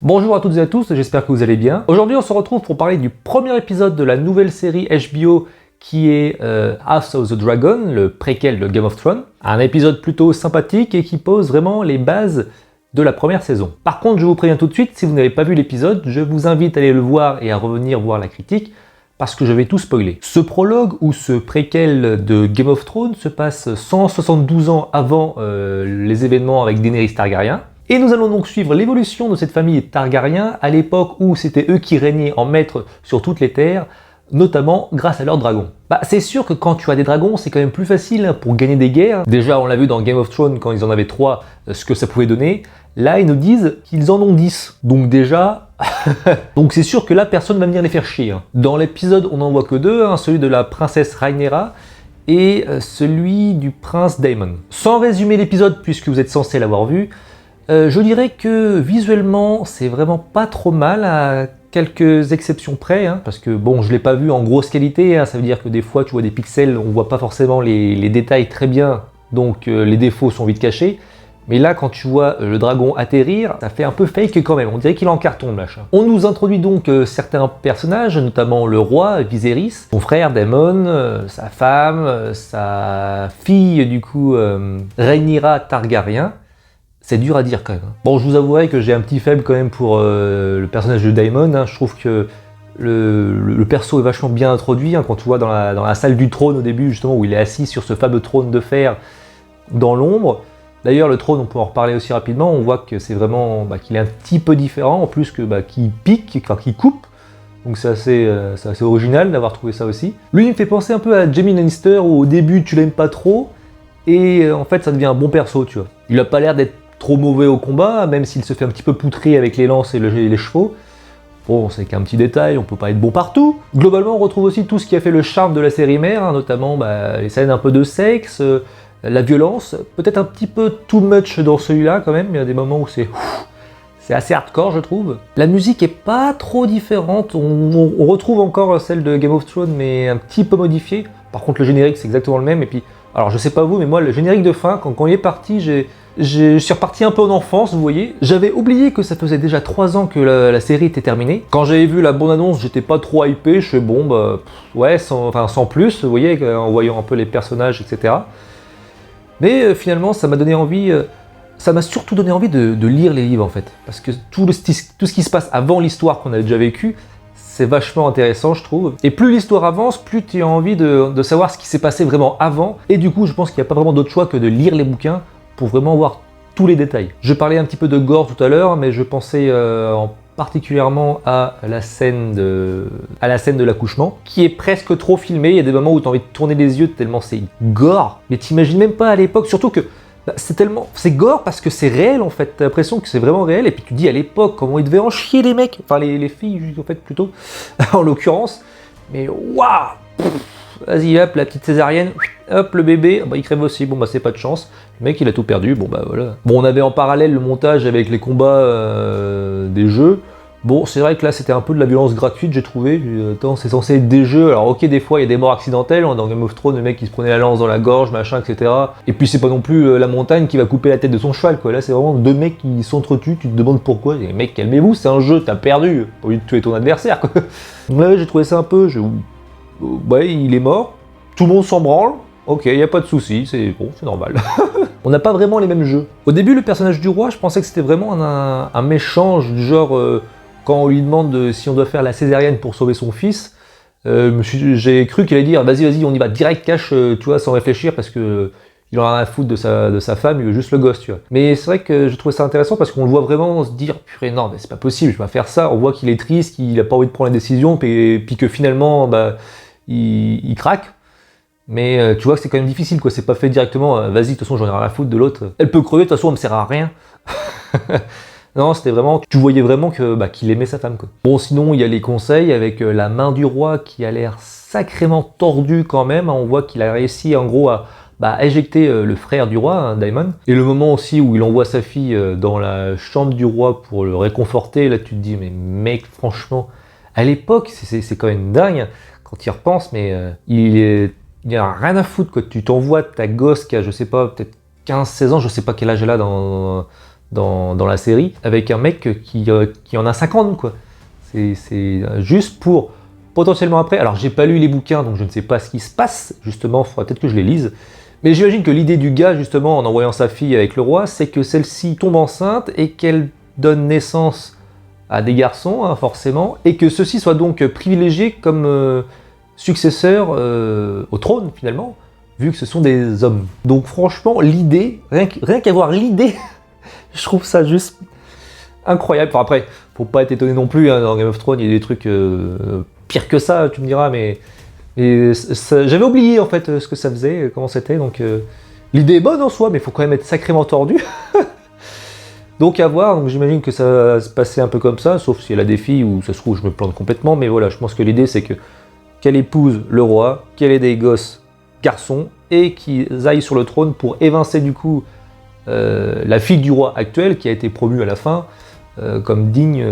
Bonjour à toutes et à tous, j'espère que vous allez bien. Aujourd'hui on se retrouve pour parler du premier épisode de la nouvelle série HBO qui est House of the Dragon, le préquel de Game of Thrones. Un épisode plutôt sympathique et qui pose vraiment les bases de la première saison. Par contre, je vous préviens tout de suite, si vous n'avez pas vu l'épisode, je vous invite à aller le voir et à revenir voir la critique, parce que je vais tout spoiler. Ce prologue ou ce préquel de Game of Thrones se passe 172 ans avant les événements avec Daenerys Targaryen. Et nous allons donc suivre l'évolution de cette famille Targaryen à l'époque où c'était eux qui régnaient en maître sur toutes les terres, notamment grâce à leurs dragons. C'est sûr que quand tu as des dragons, c'est quand même plus facile pour gagner des guerres. Déjà, on l'a vu dans Game of Thrones quand ils en avaient 3, ce que ça pouvait donner. Là, ils nous disent qu'ils en ont 10. Donc déjà, donc c'est sûr que là, personne ne va venir les faire chier. Dans l'épisode, on n'en voit que 2, celui de la princesse Rhaenyra et celui du prince Daemon. Sans résumer l'épisode, puisque vous êtes censé l'avoir vu, je dirais que visuellement, c'est vraiment pas trop mal, à quelques exceptions près, parce que bon, je l'ai pas vu en grosse qualité, ça veut dire que des fois, tu vois des pixels, on voit pas forcément les détails très bien, donc les défauts sont vite cachés. Mais là, quand tu vois le dragon atterrir, ça fait un peu fake quand même, on dirait qu'il est en carton le machin. On nous introduit donc certains personnages, notamment le roi Viserys, son frère Daemon, sa femme, sa fille du coup Rhaenyra Targaryen. C'est dur à dire quand même. Bon, je vous avouerai que j'ai un petit faible quand même pour le personnage de Daemon. Je trouve que le perso est vachement bien introduit. Quand tu vois dans la salle du trône au début, justement, où il est assis sur ce fameux trône de fer dans l'ombre. D'ailleurs, le trône, on peut en reparler aussi rapidement. On voit que c'est vraiment qu'il est un petit peu différent, en plus que qu'il pique, qu'il coupe. Donc c'est assez original d'avoir trouvé ça aussi. Lui, il me fait penser un peu à Jaime Lannister, où au début, tu l'aimes pas trop. Et en fait, ça devient un bon perso, tu vois. Il a pas l'air d'être trop mauvais au combat, même s'il se fait un petit peu poutrer avec les lances et les chevaux. Bon, c'est qu'un petit détail, on peut pas être bon partout. Globalement, on retrouve aussi tout ce qui a fait le charme de la série mère, notamment les scènes un peu de sexe, la violence, peut-être un petit peu too much dans celui-là quand même, il y a des moments où c'est assez hardcore, je trouve. La musique est pas trop différente, on retrouve encore celle de Game of Thrones, mais un petit peu modifiée. Par contre, le générique, c'est exactement le même, et puis, alors je sais pas vous, mais moi, le générique de fin, quand il est parti, je suis reparti un peu en enfance, vous voyez. J'avais oublié que ça faisait déjà 3 ans que la série était terminée. Quand j'avais vu la bande-annonce, j'étais pas trop hypé, je fais bon, ouais, sans plus, vous voyez, en voyant un peu les personnages, etc. Mais finalement, ça m'a donné envie, ça m'a surtout donné envie de lire les livres en fait. Parce que tout ce qui se passe avant l'histoire qu'on a déjà vécue, c'est vachement intéressant, je trouve. Et plus l'histoire avance, plus tu as envie de savoir ce qui s'est passé vraiment avant. Et du coup, je pense qu'il n'y a pas vraiment d'autre choix que de lire les bouquins pour vraiment voir tous les détails. Je parlais un petit peu de gore tout à l'heure, mais je pensais particulièrement à la scène de l'accouchement, qui est presque trop filmée. Il y a des moments où tu as envie de tourner les yeux tellement c'est gore. Mais t'imagines même pas à l'époque, surtout que c'est gore parce que c'est réel en fait. T'as l'impression que c'est vraiment réel. Et puis tu te dis à l'époque comment ils devaient en chier les mecs, enfin les filles en fait plutôt, en l'occurrence. Mais waouh! Vas-y, hop, la petite césarienne, hop, le bébé, il crève aussi, c'est pas de chance. Le mec, il a tout perdu, voilà. Bon, on avait en parallèle le montage avec les combats des jeux. Bon, c'est vrai que là, c'était un peu de la violence gratuite, j'ai trouvé. Attends, c'est censé être des jeux, alors ok, des fois, il y a des morts accidentelles. Dans Game of Thrones, le mec, il se prenait la lance dans la gorge, machin, etc. Et puis, c'est pas non plus la montagne qui va couper la tête de son cheval, quoi. Là, c'est vraiment 2 mecs qui s'entretuent, tu te demandes pourquoi. Et mec, calmez-vous, c'est un jeu, t'as perdu. Pas envie de tuer ton adversaire, quoi. Donc là, j'ai trouvé ça un peu... Ouais, il est mort, tout le monde s'en branle, ok, y a pas de souci, c'est bon, c'est normal. On n'a pas vraiment les mêmes jeux. Au début, le personnage du roi, je pensais que c'était vraiment un méchant, du genre, quand on lui demande si on doit faire la césarienne pour sauver son fils, j'ai cru qu'il allait dire, vas-y, on y va direct, cash, tu vois, sans réfléchir, parce que il en a rien à foutre de sa femme, il veut juste le gosse, tu vois. Mais c'est vrai que je trouvais ça intéressant parce qu'on le voit vraiment se dire, purée, non, mais c'est pas possible, je vais pas faire ça. On voit qu'il est triste, qu'il a pas envie de prendre la décision, puis que finalement, il craque. Mais tu vois que c'est quand même difficile, quoi. C'est pas fait directement, vas-y, de toute façon, j'en ai rien à foutre de l'autre. Elle peut crever, de toute façon, elle me sert à rien. Non, c'était vraiment, tu voyais vraiment qu'il aimait sa femme, quoi. Bon, sinon, il y a les conseils avec la main du roi qui a l'air sacrément tordue quand même. On voit qu'il a réussi, en gros, à éjecter le frère du roi, Daemon. Et le moment aussi où il envoie sa fille dans la chambre du roi pour le réconforter, là, tu te dis, mais mec, franchement, à l'époque, c'est quand même dingue quand tu y repenses, mais il y a rien à foutre, quoi. Tu t'envoies ta gosse qui a, je sais pas, peut-être 15-16 ans, je sais pas quel âge elle a dans la série, avec un mec qui en a 50, quoi. C'est juste pour potentiellement après. Alors j'ai pas lu les bouquins, donc je ne sais pas ce qui se passe, justement, il faudra peut-être que je les lise. Mais j'imagine que l'idée du gars, justement, en envoyant sa fille avec le roi, c'est que celle-ci tombe enceinte et qu'elle donne naissance à des garçons, hein, forcément, et que ceux-ci soient donc privilégiés comme successeurs au trône, finalement, vu que ce sont des hommes. Donc franchement, l'idée, rien qu'avoir l'idée, je trouve ça juste incroyable. Enfin après, faut pas être étonné non plus, hein, dans Game of Thrones, il y a des trucs pires que ça, tu me diras, mais j'avais oublié en fait ce que ça faisait, comment c'était, donc l'idée est bonne en soi, mais il faut quand même être sacrément tordu. Donc à voir, donc j'imagine que ça va se passer un peu comme ça, sauf si elle a des filles, ou ça se trouve je me plante complètement, mais voilà, je pense que l'idée c'est qu'elle épouse le roi, qu'elle ait des gosses garçons, et qu'ils aillent sur le trône pour évincer du coup la fille du roi actuel, qui a été promue à la fin, comme digne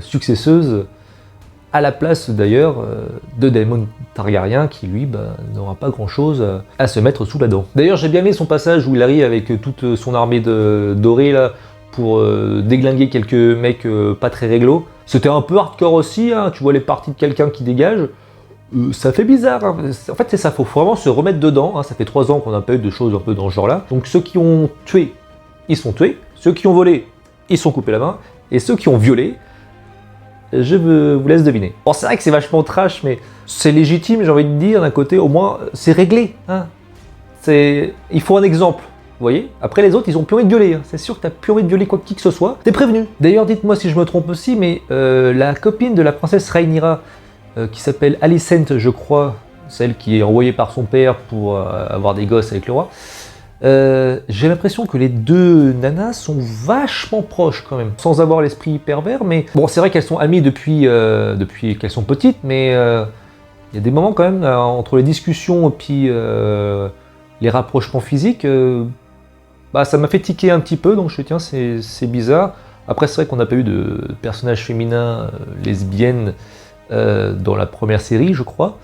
successeuse, à la place d'ailleurs de Daemon Targaryen, qui lui n'aura pas grand chose à se mettre sous la dent. D'ailleurs j'ai bien aimé son passage où il arrive avec toute son armée dorée là, pour déglinguer quelques mecs pas très réglo. C'était un peu hardcore aussi, hein, tu vois les parties de quelqu'un qui dégage, ça fait bizarre, hein. En fait c'est ça, faut vraiment se remettre dedans, hein. Ça fait 3 ans qu'on n'a pas eu de choses un peu dans ce genre là. Donc ceux qui ont tué, ils sont tués, ceux qui ont volé, ils sont coupés la main, et ceux qui ont violé, je vous laisse deviner. Bon c'est vrai que c'est vachement trash, mais c'est légitime, j'ai envie de dire, d'un côté au moins c'est réglé, hein. Il faut un exemple. Vous voyez? Après les autres, ils ont plus envie de violer. Hein. C'est sûr que t'as plus envie de violer quoi qui que ce soit. T'es prévenu. D'ailleurs, dites-moi si je me trompe aussi, mais la copine de la princesse Rhaenyra, qui s'appelle Alicent, je crois, celle qui est envoyée par son père pour avoir des gosses avec le roi, j'ai l'impression que les deux nanas sont vachement proches quand même, sans avoir l'esprit pervers, mais bon, c'est vrai qu'elles sont amies depuis qu'elles sont petites, mais il y a des moments quand même, entre les discussions et puis les rapprochements physiques, ça m'a fait tiquer un petit peu, donc je me suis dit, c'est bizarre. Après, c'est vrai qu'on n'a pas eu de personnages féminins lesbiennes dans la première série, je crois.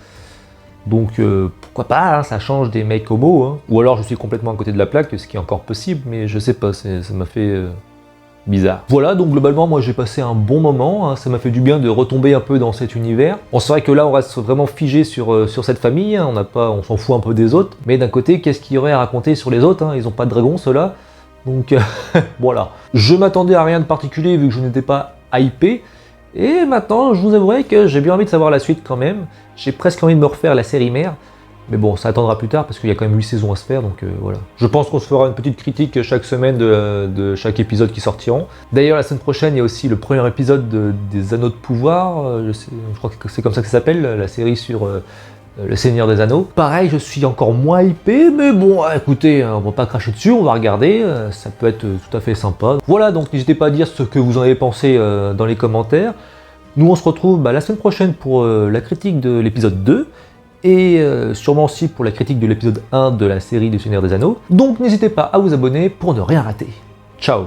Donc pourquoi pas, hein, ça change des mecs homo, hein. Ou alors je suis complètement à côté de la plaque, ce qui est encore possible, mais je sais pas, ça m'a fait bizarre. Voilà, donc globalement, moi j'ai passé un bon moment, hein, ça m'a fait du bien de retomber un peu dans cet univers. Bon, c'est vrai que là, on reste vraiment figé sur cette famille, hein, on s'en fout un peu des autres, mais d'un côté, qu'est-ce qu'il y aurait à raconter sur les autres, hein, ils ont pas de dragons, ceux-là, donc voilà. Je m'attendais à rien de particulier, vu que je n'étais pas hypé, et maintenant, je vous avouerai que j'ai bien envie de savoir la suite quand même, j'ai presque envie de me refaire la série mère, mais bon, ça attendra plus tard parce qu'il y a quand même 8 saisons à se faire, donc voilà. Je pense qu'on se fera une petite critique chaque semaine de chaque épisode qui sortiront. D'ailleurs, la semaine prochaine, il y a aussi le premier épisode des Anneaux de Pouvoir, je crois que c'est comme ça que ça s'appelle, la série sur le Seigneur des Anneaux. Pareil, je suis encore moins hypé, mais bon, écoutez, on va pas cracher dessus, on va regarder, ça peut être tout à fait sympa. Voilà, donc n'hésitez pas à dire ce que vous en avez pensé dans les commentaires. Nous, on se retrouve la semaine prochaine pour la critique de l'épisode 2, et sûrement aussi pour la critique de l'épisode 1 de la série du Seigneur des Anneaux. Donc n'hésitez pas à vous abonner pour ne rien rater. Ciao!